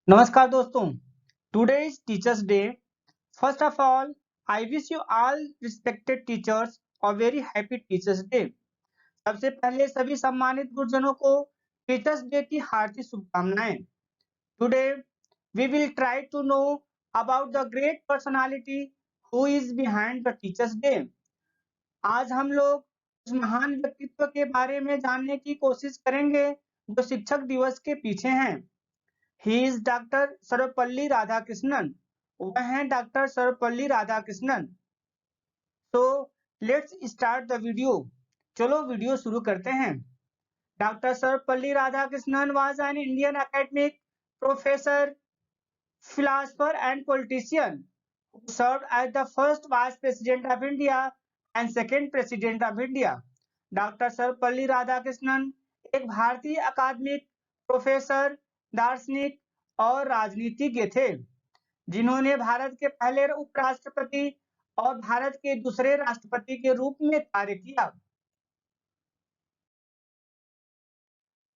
नमस्कार दोस्तों, today is teachers day. First of all, I wish you all respected teachers a very happy teachers day. सबसे पहले सभी सम्मानित गुरुजनों को टीचर्स डे की हार्दिक शुभकामनाएं। Today we will try to know about the great personality who is behind the teachers day. आज हम लोग उस महान व्यक्तित्व के बारे में जानने की कोशिश करेंगे जो शिक्षक दिवस के पीछे हैं। He is Dr. Sarvepalli Radhakrishnan. वह हैं doctor Sarvepalli Radhakrishnan. So let's start the video। चलो वीडियो शुरू करते हैं। Doctor Sarvepalli Radhakrishnan was an Indian academic, professor, philosopher and politician who served as the first vice president of India and second president of India। Doctor Sarvepalli Radhakrishnan एक भारतीय अकादमिक, professor, दार्शनिक और राजनीतिज्ञ थे जिन्होंने भारत के पहले उपराष्ट्रपति और भारत के दूसरे राष्ट्रपति के रूप में कार्य किया।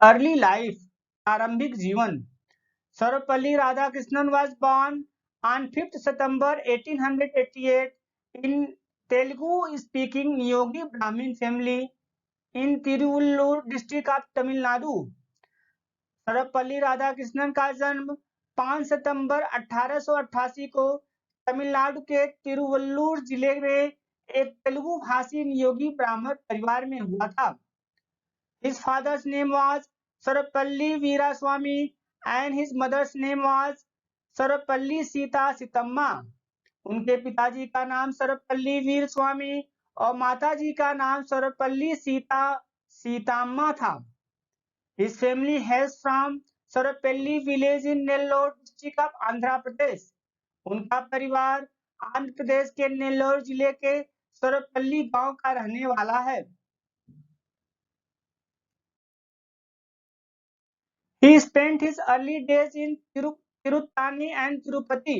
अर्ली लाइफ, प्रारंभिक जीवन। Sarvepalli Radhakrishnan was born on 5th September 1888 in Telugu speaking Niyogi Brahmin family in Tiruvallur district of Tamil Nadu। Sarvepalli Radhakrishnan का जन्म 5 सितंबर 1888 को तमिलनाडु के तिरुवल्लुर जिले में एक तेलुगु भाषी नियोगी ब्राह्मण परिवार में हुआ था। His father's name was Sarvapalli Veeraswamy and his mother's name was Sarvapalli Sita Sitamma। उनके पिताजी का नाम सर्वपल्ली वीर स्वामी और माताजी का नाम सर्वपल्ली सीता सीताम्मा था। His family hails from Sarvapalli village in Nellore district of Andhra Pradesh। उनका परिवार आंध्र प्रदेश के नेल्लोर जिले के सर्वपल्ली गांव का रहने वाला है। He spent his early days in Tiruttani and Tirupati.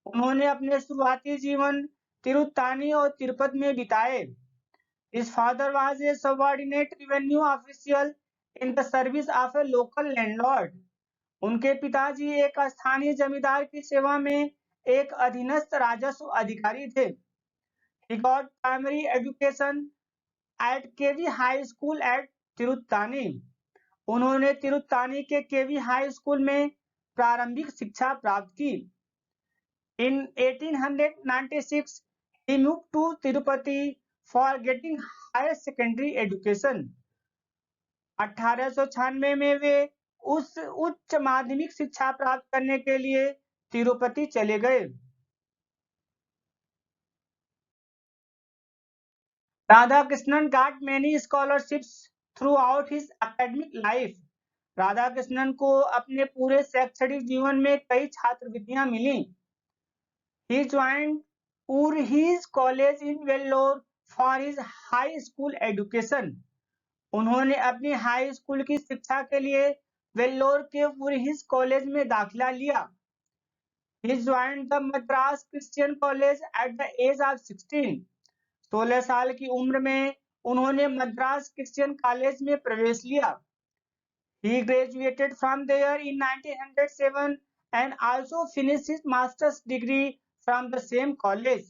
उन्होंने अपने शुरुआती जीवन तिरुत्तानी और तिरुपति में बिताए। His father was a subordinate revenue official in the service of a local landlord। उनके पिताजी एक स्थानीय जमींदार की सेवा में एक अधीनस्थ राजस्व अधिकारी थे। He got primary education at KV High School at Tiruttani. उन्होंने तिरुत्तानी के केवी हाई स्कूल में प्रारंभिक शिक्षा प्राप्त की। In 1896 he moved to Tirupati for getting higher secondary education। 1896 में वे उस उच्च माध्यमिक शिक्षा प्राप्त करने के लिए तिरुपति चले गए। Radhakrishnan got many scholarships throughout his academic life। Radhakrishnan को अपने पूरे शैक्षणिक जीवन में कई छात्रवृत्तियां मिली। He joined Voorhees College in Vellore for his high school education। उन्होंने अपनी हाई स्कूल की शिक्षा के लिए वेल्लोर के वुरहिस कॉलेज में दाखिला लिया। He joined the Madras Christian College at the age of 16। 16 साल की उम्र में उन्होंने मद्रास क्रिश्चियन कॉलेज में प्रवेश लिया। He graduated from there in 1907 and also finished his master's degree from the same college।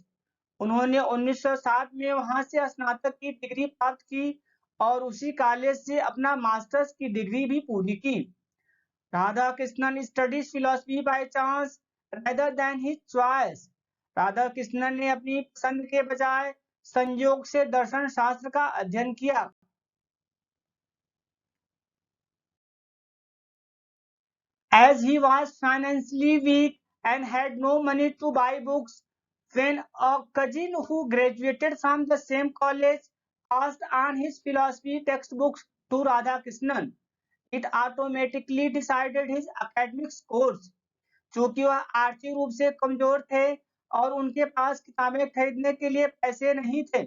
उन्होंने 1907 में वहां से स्नातक की डिग्री प्राप्त की और उसी कॉलेज से अपना मास्टर्स की डिग्री भी पूरी की। Radhakrishnan studies philosophy by chance rather than his choice। Radhakrishnan ने अपनी पसंद के बजाय संयोग से दर्शन शास्त्र का अध्ययन किया। As he was financially weak and had no money to buy books, when a cousin who graduated from the same college passed on his philosophy textbooks to Radhakrishnan, it automatically decided his academic scores। चूंकि वह आर्थिक रूप से कमजोर थे और उनके पास किताबें खरीदने के लिए पैसे नहीं थे,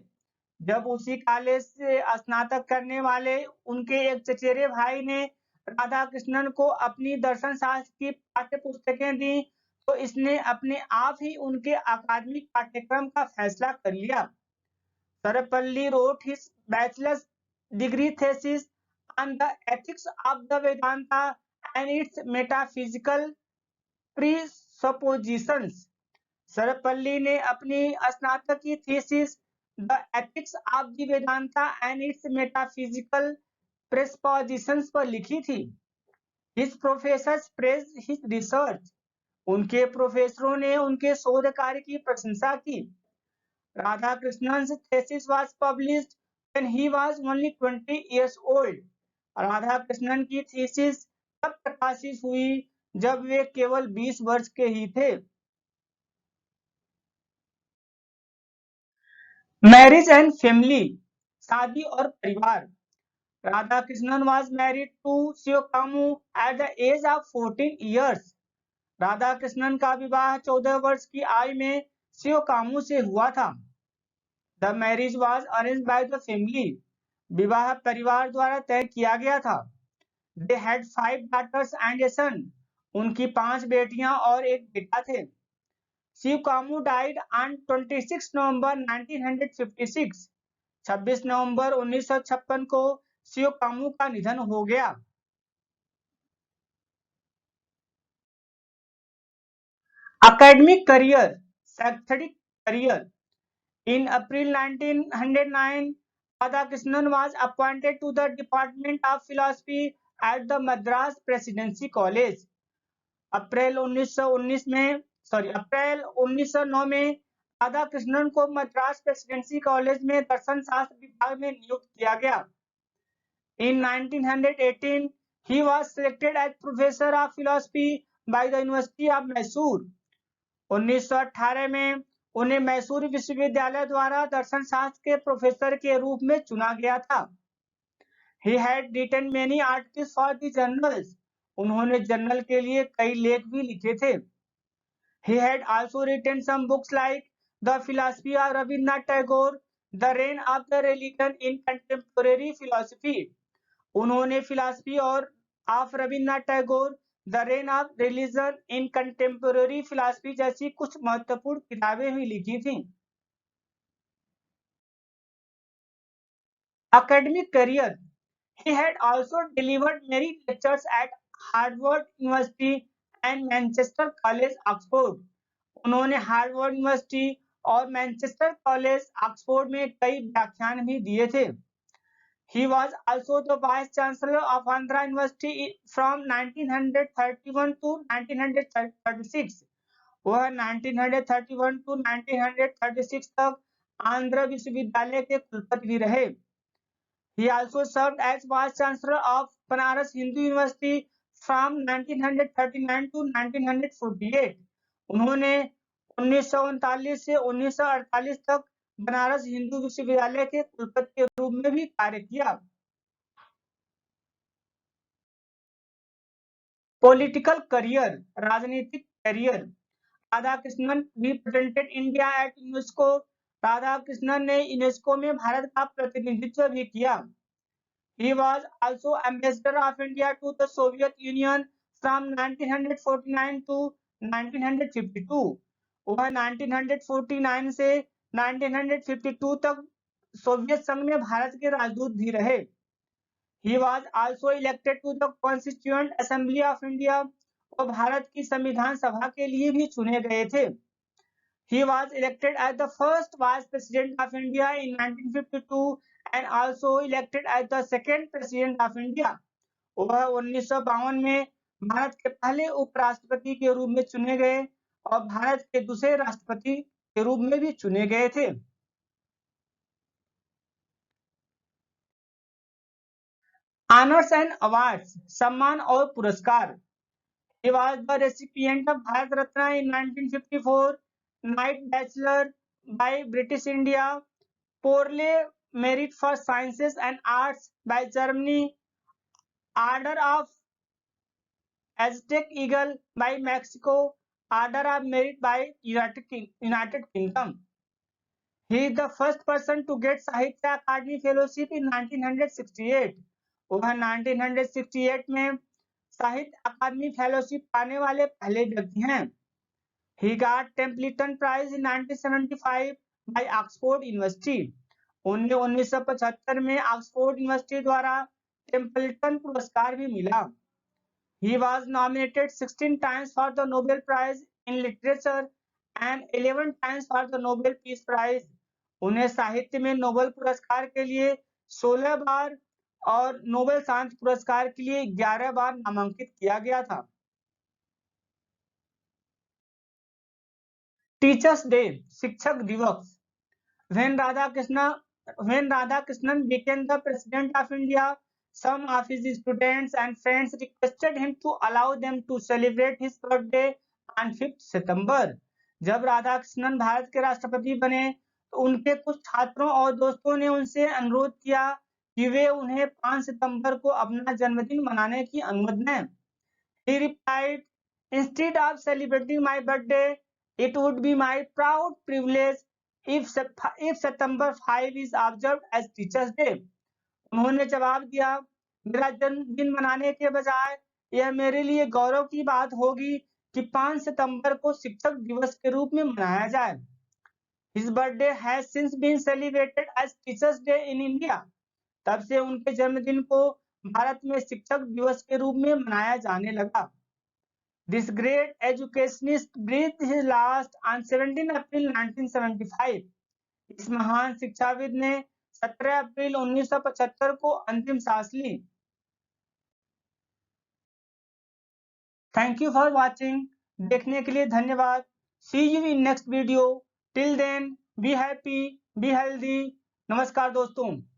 जब उसी कॉलेज से स्नातक करने वाले उनके एक चचेरे भाई ने राधाकृष्णन को अपनी दर्शन शास्त्र की पाठ्य पुस्तकें दी तो इसने अपने आप ही उनके अकादमिक पाठ्यक्रम का फैसला कर लिया। Sarvepalli wrote his bachelor's degree thesis on the ethics of the Vedanta and its metaphysical प्रीसपोजिशंस। Sarvepalli ने अपनी स्नातक की thesis the ethics of the Vedanta and its metaphysical presuppositions पर लिखी थी। His professors praise his research. उनके प्रोफेसरों ने उनके शोध कार्य की प्रशंसा की। Radhakrishnan's thesis was published when he was only 20 years old. Radhakrishnan की थीसिस तब प्रकाशित हुई जब वे केवल 20 वर्ष के ही थे। मैरिज एंड फैमिली, शादी और परिवार। Radhakrishnan was married to Shivokamu at the age of 14 years. Radhakrishnan का विवाह 14 वर्ष की आयु में शिवकामु से हुआ था। The marriage was arranged by the family. विवाह परिवार द्वारा तय किया गया था। They had 5 daughters and a son. उनकी 5 बेटियां और एक बेटा थे। शिवकामु died on 26 नवंबर 1956. 26 नवंबर 1956 को शिवकामु का निधन हो गया। Academic career, शैक्षणिक career. In April 1909, Radhakrishnan was appointed to the Department of Philosophy at the Madras Presidency College. अप्रैल 1909 में राधाकृष्णन को मद्रास प्रेसिडेंसी कॉलेज में दर्शन शास्त्र विभाग में नियुक्त किया गया। In 1918, he was selected as professor of philosophy by the University of Mysore. 1918 में उन्हें मैसूर विश्वविद्यालय द्वारा दर्शन शास्त्र के प्रोफेसर के रूप में चुना गया था। He had written many articles for the journals. उन्होंने जर्नल के लिए कई लेख भी लिखे थे। He had also written some books like The Philosophy of Rabindranath Tagore, The Reign of the Religion in Contemporary Philosophy. उन्होंने फिलॉसफी और of Rabindranath Tagore, the rain of religion in contemporary philosophy जैसी कुछ महत्वपूर्ण किताबें भी लिखी थीं। Academic career. He had also delivered many lectures at Harvard University and Manchester College, Oxford. उन्होंने हार्वर्ड यूनिवर्सिटी और मैनचेस्टर कॉलेज, ऑक्सफोर्ड में कई व्याख्यान भी दिए थे। He was also the Vice Chancellor of Andhra University from 1931 to 1936. वह 1931 to 1936 तक आंध्र विश्वविद्यालय के कुलपति भी रहे। He also served as Vice Chancellor of Banaras Hindu University from 1939 to 1948. उन्होंने 1939 से 1948 तक बनारस हिंदू विश्वविद्यालय के कुलपति के रूप में भी कार्य किया। पॉलिटिकल करियर, राजनीतिक career. Radhakrishnan represented India at UNESCO. Radhakrishnan ने यूनेस्को में भारत का प्रतिनिधित्व भी किया। He was also ambassador of India to the Soviet Union from 1949 to 1952. वह 1949 से 1952 तक सोवियत संघ में भारत के राजदूत भी रहे। He was also elected to the Constituent Assembly of India. वह भारत की संविधान सभा के लिए भी चुने गए थे। He was elected as the first Vice President of India in 1952 and also elected as the second President of India. वह 1952 में भारत के पहले उपराष्ट्रपति के रूप में चुने गए और भारत के दूसरे राष्ट्रपति के रूप में भी चुने गए थे। ऑनर्स एंड अवार्ड्स, सम्मान और पुरस्कार। He was the recipient of Bharat Ratna in 1954, Knight Bachelor by British India, Porle Merit for Sciences and Arts by Germany, Order of Aztec Eagle by Mexico, Order of Merit by United Kingdom. He is the first person to get Sahitya Akademi Fellowship in 1968. वह 1968 में साहित्य अकादमी fellowship पाने वाले पहले व्यक्ति हैं। He got Templeton Prize in 1975 by Oxford University. उन्हें 1975 में ऑक्सफोर्ड यूनिवर्सिटी द्वारा टेम्पल्टन पुरस्कार भी मिला। He was nominated 16 times for the Nobel Prize in Literature and 11 times for the Nobel Peace Prize. उन्हें साहित्य में नोबेल पुरस्कार के लिए 16 बार और नोबेल शांति पुरस्कार के लिए 11 बार नामांकित किया गया था। टीचर्स डे, शिक्षक दिवस। When Radhakrishnan became the President of India, some of his students and friends requested him to allow them to celebrate his birthday on 5th September. जब राधाकृष्णन भारत के राष्ट्रपति बने तो उनके कुछ छात्रों और दोस्तों ने उनसे अनुरोध किया कि वे उन्हें 5 सितंबर को अपना जन्मदिन मनाने की अनुमति दें। He replied, "Instead of celebrating my birthday, it would be my proud privilege if September 5 is observed as Teachers Day." उन्होंने जवाब दिया, मेरा जन्मदिन मनाने के बजाय यह मेरे लिए गौरव की बात होगी कि 5 सितंबर को शिक्षक दिवस के रूप में मनाया जाए। His birthday has since been celebrated as Teachers Day in India. तब से उनके जन्मदिन को भारत में शिक्षक दिवस के रूप में मनाया जाने लगा। This great educationist breathed his last on 17 April 1975. इस महान शिक्षाविद ने 17 अप्रैल 1975 को अंतिम सांस ली। Thank you for watching. देखने के लिए धन्यवाद। See you in next video. Till then be happy, be healthy. नमस्कार दोस्तों।